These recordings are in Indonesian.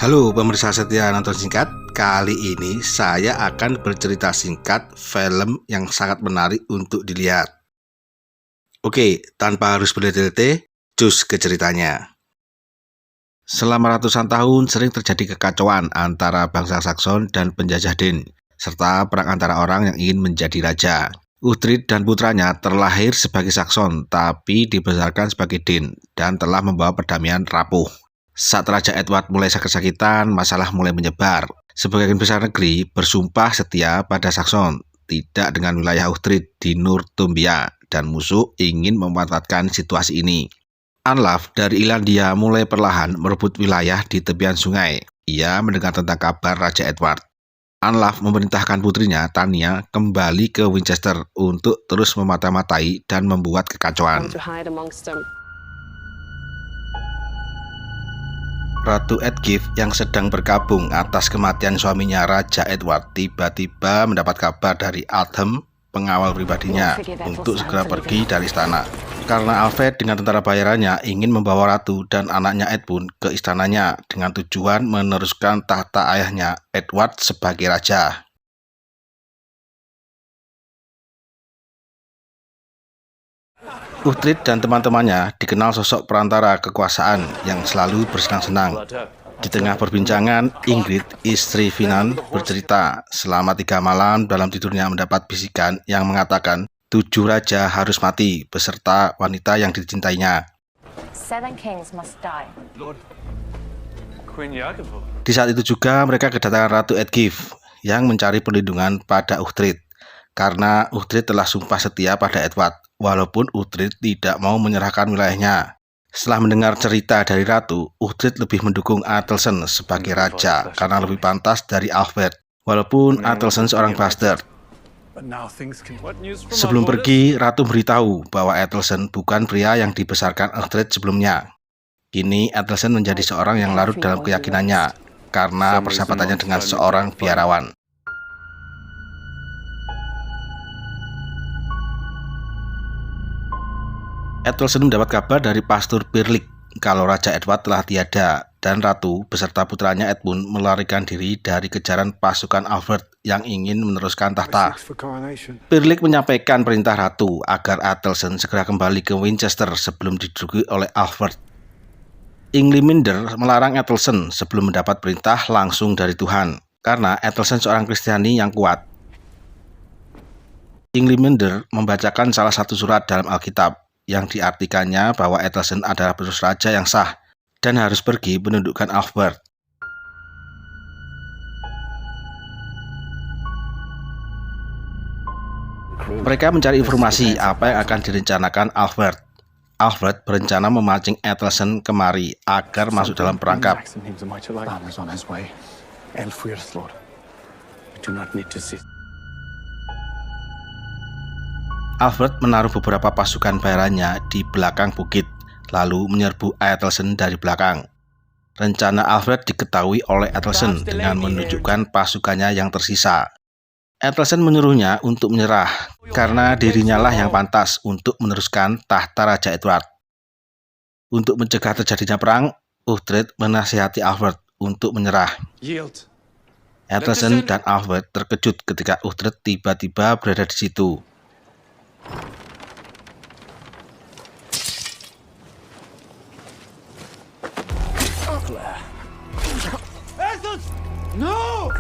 Halo pemirsa setia nonton singkat. Kali ini saya akan bercerita singkat film yang sangat menarik untuk dilihat. Oke, tanpa harus bertele-tele, cus ke ceritanya. Selama ratusan tahun sering terjadi kekacauan antara bangsa Saxon dan penjajah Danes, serta perang antara orang yang ingin menjadi raja. Uhtred dan putranya terlahir sebagai Saxon, tapi dibesarkan sebagai Danes dan telah membawa perdamaian rapuh. Saat Raja Edward mulai sakit-sakitan, masalah mulai menyebar. Sebagian besar negeri bersumpah setia pada Saxon, tidak dengan wilayah Uhtred di Northumbria, dan musuh ingin memanfaatkan situasi ini. Anlaf dari Irlandia mulai perlahan merebut wilayah di tepian sungai. Ia mendengar tentang kabar Raja Edward. Anlaf memerintahkan putrinya, Tanya, kembali ke Winchester untuk terus memata-matai dan membuat kekacauan. Ratu Eadgyth yang sedang berkabung atas kematian suaminya Raja Edward tiba-tiba mendapat kabar dari Aldhelm, pengawal pribadinya, untuk segera pergi dari istana. Karena Alfred dengan tentara bayarannya ingin membawa ratu dan anaknya Edmund ke istananya dengan tujuan meneruskan tahta ayahnya Edward sebagai raja. Uhtred dan teman-temannya dikenal sosok perantara kekuasaan yang selalu bersenang-senang. Di tengah perbincangan, Ingrid, istri Finan, bercerita selama 3 malam dalam tidurnya mendapat bisikan yang mengatakan 7 raja harus mati beserta wanita yang dicintainya. Di saat itu juga mereka kedatangan Ratu Eadgyth yang mencari perlindungan pada Uhtred karena Uhtred telah sumpah setia pada Edward. Walaupun Uhtred tidak mau menyerahkan wilayahnya. Setelah mendengar cerita dari Ratu, Uhtred lebih mendukung Athelstan sebagai raja karena lebih pantas dari Alfred. Walaupun Athelstan seorang bastard. Sebelum pergi, Ratu beritahu bahwa Athelstan bukan pria yang dibesarkan Uhtred sebelumnya. Kini Athelstan menjadi seorang yang larut dalam keyakinannya karena persahabatannya dengan seorang biarawan. Athelstan mendapat kabar dari Pastor Pirlik kalau Raja Edward telah tiada dan Ratu beserta putranya Edmund melarikan diri dari kejaran pasukan Alfred yang ingin meneruskan tahta. Pirlik menyampaikan perintah Ratu agar Athelstan segera kembali ke Winchester sebelum diduduki oleh Alfred. Inglimindr melarang Athelstan sebelum mendapat perintah langsung dari Tuhan karena Athelstan seorang Kristiani yang kuat. Inglimindr membacakan salah satu surat dalam Alkitab yang diartikannya bahwa Athelstan adalah penerus raja yang sah dan harus pergi menundukkan Alfred. Mereka mencari informasi apa yang akan direncanakan Alfred. Alfred berencana memancing Athelstan kemari agar masuk dalam perangkap. Alfred menaruh beberapa pasukan bayarannya di belakang bukit, lalu menyerbu Athelstan dari belakang. Rencana Alfred diketahui oleh Athelstan dengan menunjukkan pasukannya yang tersisa. Athelstan menyuruhnya untuk menyerah, karena dirinya lah yang pantas untuk meneruskan tahta Raja Edward. Untuk mencegah terjadinya perang, Uhtred menasihati Alfred untuk menyerah. Athelstan dan Alfred terkejut ketika Uhtred tiba-tiba berada di situ. No!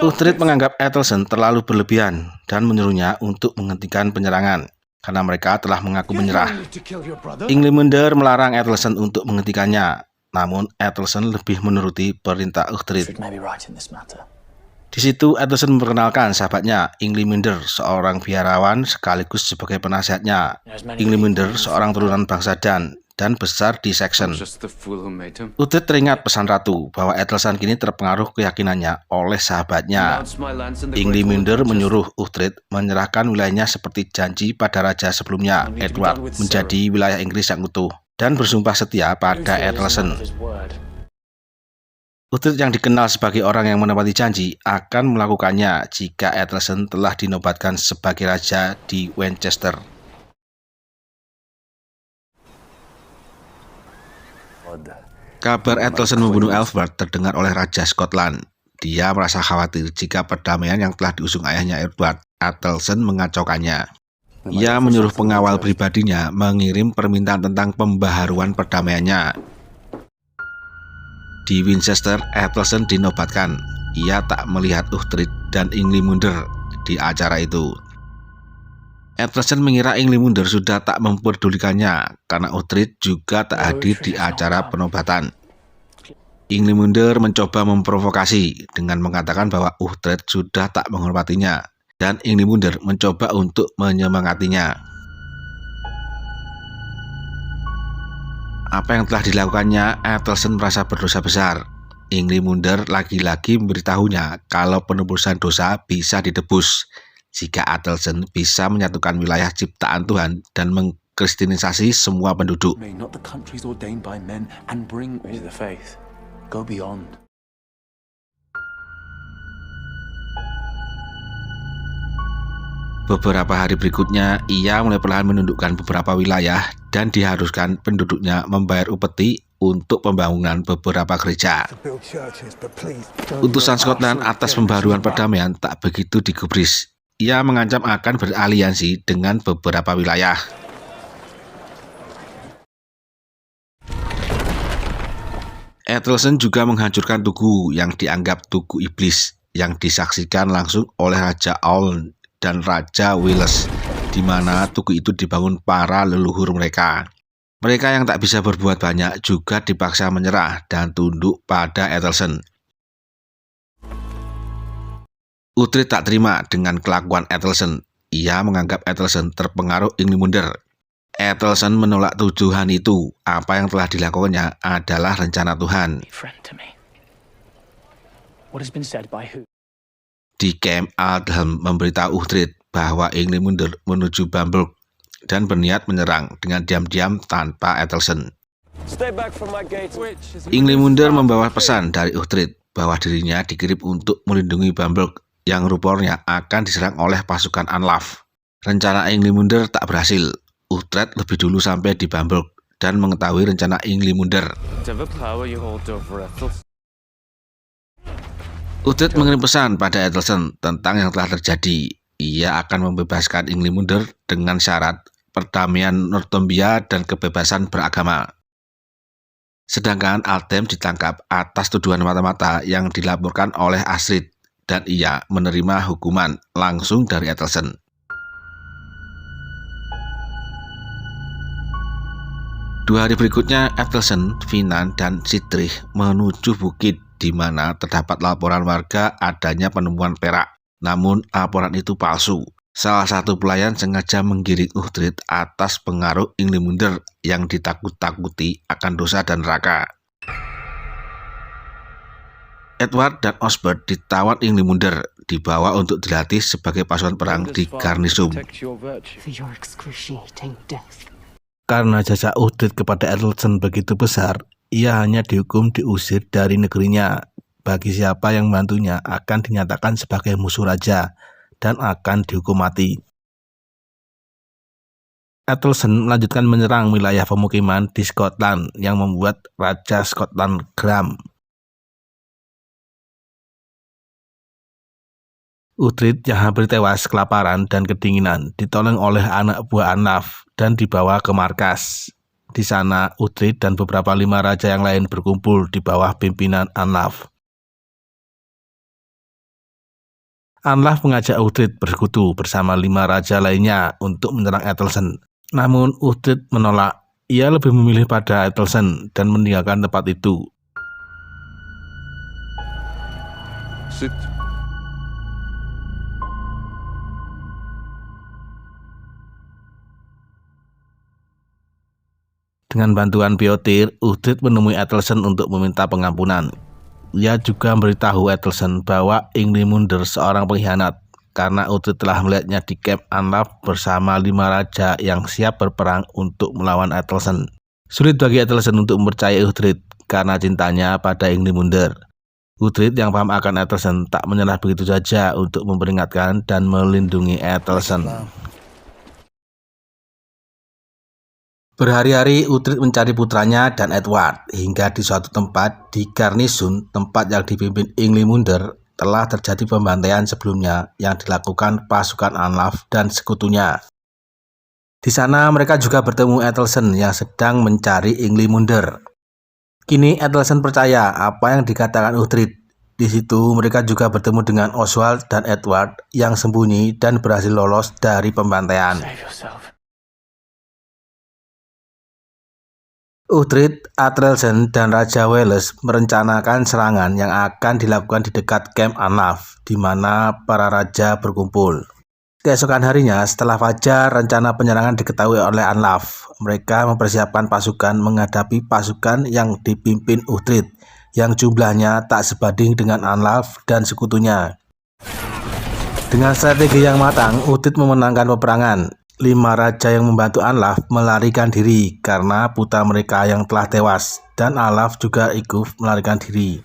Uhtred menganggap Athelstan terlalu berlebihan dan menyuruhnya untuk menghentikan penyerangan karena mereka telah mengaku menyerah. Inglimindr melarang Athelstan untuk menghentikannya, namun Athelstan lebih menuruti perintah Uhtred. Di situ Athelstan memperkenalkan sahabatnya Inglimindr, seorang biarawan sekaligus sebagai penasihatnya. Inglimindr seorang turunan bangsa dan besar di Saxon. Uhtred teringat pesan Ratu bahwa Athelstan kini terpengaruh keyakinannya oleh sahabatnya. Inglimindr menyuruh Uhtred menyerahkan wilayahnya seperti janji pada raja sebelumnya, Edward, menjadi wilayah Inggris yang utuh dan bersumpah setia pada Athelstan. Uhtred yang dikenal sebagai orang yang menepati janji akan melakukannya jika Athelstan telah dinobatkan sebagai raja di Winchester. Kabar Athelstan membunuh Ealhbert terdengar oleh Raja Scotland. Dia merasa khawatir jika perdamaian yang telah diusung ayahnya Edward Athelstan mengacaukannya. Ia menyuruh pengawal pribadinya mengirim permintaan tentang pembaharuan perdamaiannya. Di Winchester, Athelstan dinobatkan. Ia tak melihat Uhtred dan Inglimunder di acara itu. Athelstan mengira Inglimunder sudah tak memperdulikannya karena Uhtred juga tak hadir di acara penobatan. Inglimunder mencoba memprovokasi dengan mengatakan bahwa Uhtred sudah tak menghormatinya, dan Inglimunder mencoba untuk menyemangatinya. Apa yang telah dilakukannya, Athelstan merasa berdosa besar. Inglimunder lagi-lagi memberitahunya kalau penebusan dosa bisa ditebus jika Athelstan bisa menyatukan wilayah ciptaan Tuhan dan mengkristenisasi semua penduduk. Beberapa hari berikutnya, ia mulai perlahan menundukkan beberapa wilayah dan diharuskan penduduknya membayar upeti untuk pembangunan beberapa gereja. Utusan Scotland atas pembaharuan perdamaian tak begitu digubris. Ia mengancam akan beraliansi dengan beberapa wilayah. Athelstan juga menghancurkan tugu yang dianggap tugu iblis yang disaksikan langsung oleh Raja Auln dan Raja Wales, di mana tugu itu dibangun para leluhur mereka. Mereka yang tak bisa berbuat banyak juga dipaksa menyerah dan tunduk pada Athelstan. Uhtred tak terima dengan kelakuan Athelstan. Ia menganggap Athelstan terpengaruh Inglimunder. Athelstan menolak tuduhan itu. Apa yang telah dilakukannya adalah rencana Tuhan. Di camp Aldhelm memberitahu Uhtred bahwa Inglimunder menuju Bamburgh dan berniat menyerang dengan diam-diam tanpa Athelstan. Inglimunder membawa pesan dari Uhtred bahwa dirinya dikirim untuk melindungi Bamburgh yang rupornya akan diserang oleh pasukan Anlaf. Rencana Inglimunder tak berhasil. Uhtred lebih dulu sampai di Bamburgh dan mengetahui rencana Inglimunder. Uhtred mengirim pesan pada Athelstan tentang yang telah terjadi. Ia akan membebaskan Inglimunder dengan syarat perdamaian Northumbria dan kebebasan beragama. Sedangkan Altem ditangkap atas tuduhan mata-mata yang dilaporkan oleh Astrid, dan ia menerima hukuman langsung dari Athelstan. Dua hari berikutnya, Athelstan, Finan, dan Sihtric menuju bukit di mana terdapat laporan warga adanya penemuan perak. Namun, laporan itu palsu. Salah satu pelayan sengaja menggiring Uhtred atas pengaruh Inglimunder yang ditakut-takuti akan dosa dan neraka. Edward dan Osbert ditawan Inglimunder, dibawa untuk dilatih sebagai pasukan perang di Garnisum. Karena jasa Uhtred kepada Athelstan begitu besar, ia hanya dihukum diusir dari negerinya. Bagi siapa yang membantunya akan dinyatakan sebagai musuh raja dan akan dihukum mati. Athelstan melanjutkan menyerang wilayah pemukiman di Scotland yang membuat Raja Scotland geram. Uhtred yang hampir tewas kelaparan dan kedinginan ditolong oleh anak buah Anlaf dan dibawa ke markas. Di sana, Uhtred dan beberapa 5 raja yang lain berkumpul di bawah pimpinan Anlaf. Anlaf mengajak Uhtred bersekutu bersama 5 raja lainnya untuk menyerang Athelstan. Namun Uhtred menolak. Ia lebih memilih pada Athelstan dan meninggalkan tempat itu. Dengan bantuan Biotyr, Uhtred menemui Athelstan untuk meminta pengampunan. Ia juga memberitahu Athelstan bahwa Inglimunder seorang pengkhianat karena Uhtred telah melihatnya di camp Anlaf bersama 5 raja yang siap berperang untuk melawan Athelstan. Sulit bagi Athelstan untuk mempercayai Uhtred karena cintanya pada Inglimunder. Uhtred yang paham akan Etelsen tak menyerah begitu saja untuk memperingatkan dan melindungi Etelsen. Berhari-hari Uhtred mencari putranya dan Edward hingga di suatu tempat di Garnison, tempat yang dipimpin Inglimunder, telah terjadi pembantaian sebelumnya yang dilakukan pasukan Anlaf dan sekutunya. Di sana mereka juga bertemu Etelsen yang sedang mencari Inglimunder. Kini Etelsen percaya apa yang dikatakan Uhtred. Di situ mereka juga bertemu dengan Oswald dan Edward yang sembunyi dan berhasil lolos dari pembantaian. Uhtred, Athrelsen, dan Raja Wales merencanakan serangan yang akan dilakukan di dekat Camp Anlaf, di mana para raja berkumpul. Keesokan harinya, setelah fajar, rencana penyerangan diketahui oleh Anlaf. Mereka mempersiapkan pasukan menghadapi pasukan yang dipimpin Uhtred, yang jumlahnya tak sebanding dengan Anlaf dan sekutunya. Dengan strategi yang matang, Uhtred memenangkan peperangan. 5 raja yang membantu Anlaf melarikan diri karena putra mereka yang telah tewas, dan Anlaf juga ikut melarikan diri.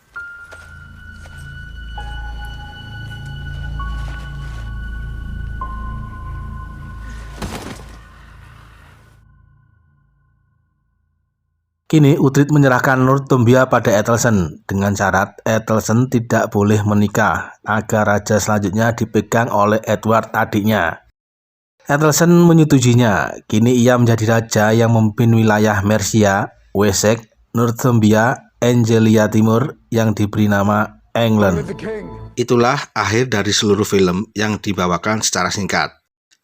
Kini Uhtred menyerahkan Northumbria pada Etelsen dengan syarat Etelsen tidak boleh menikah agar raja selanjutnya dipegang oleh Edward adiknya. Etelsen menyetujuinya. Kini ia menjadi raja yang memimpin wilayah Mercia, Wessex, Northumbria, Anglia Timur yang diberi nama England. Itulah akhir dari seluruh film yang dibawakan secara singkat.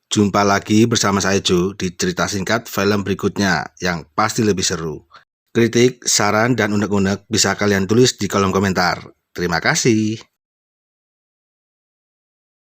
Jumpa lagi bersama saya Joe di cerita singkat film berikutnya yang pasti lebih seru. Kritik, saran, dan unek-unek bisa kalian tulis di kolom komentar. Terima kasih.